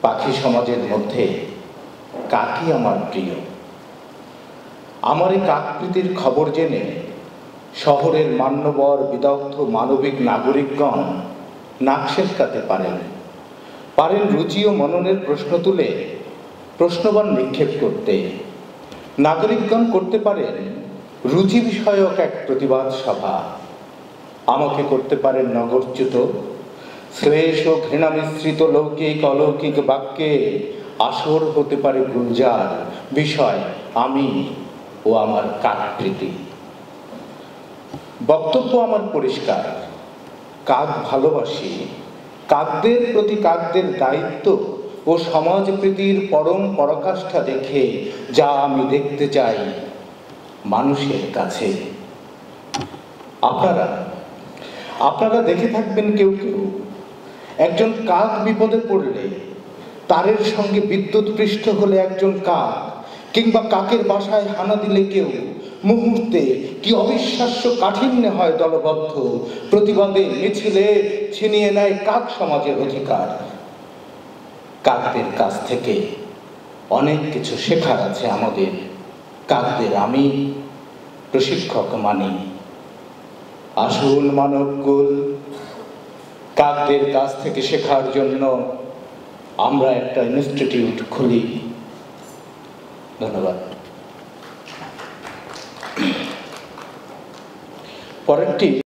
পাখি সমাজের মধ্যে কাকই আমার প্রিয়। আমার এই কাকপ্রীতির খবর জেনে শহরের মান্যবর বিদগ্ধ মানবিক নাগরিকগণ নাক সেঁটকাতে পারেন রুচি ও মননের প্রশ্ন তুলে প্রশ্নবাণ নিক্ষেপ করতে। নাগরিকগণ করতে পারেন রুচি বিষয়ক এক প্রতিবাদ সভা। আমাকে করতে পারেন নগরচ্যুত, শ্লেষ ও ঘৃণা মিশ্রিত লৌকিক অলৌকিক বাক্যে আসর হতে পারে গুলজার। বিষয় আমি ও আমার কাকপ্রীতি। বক্তব্য আমার পরিষ্কার, কাক ভালোবাসি। কাকদের প্রতি কাকদের দায়িত্ব ও সমাজপ্রীতির পরম পরাকাষ্ঠা দেখে যা আমি দেখতে চাই মানুষের কাছে। আপনারা দেখে থাকবেন কেউ একজন কাক বিপদে পড়লে, তারের সঙ্গে বিদ্যুৎ পৃষ্ঠ হলে একজন কাক, কিংবা কাকের বাসায় হানা দিলে কেউ, মুহূর্তে কি অবিশ্বাস্য কাঠিন্যে হয় দলবদ্ধ প্রতিবাদে মিছিলে ছিনিয়ে নেয় কাক সমাজের অধিকার। কাকদের কাছ থেকে অনেক কিছু শেখার আছে আমাদের। কাকদের আমি প্রশিক্ষক মানি। আসুন মানবকুল, কাকদের কাছ থেকে শেখার জন্য আমরা একটা ইনস্টিটিউট খুলি। ধন্যবাদ। পরেরটি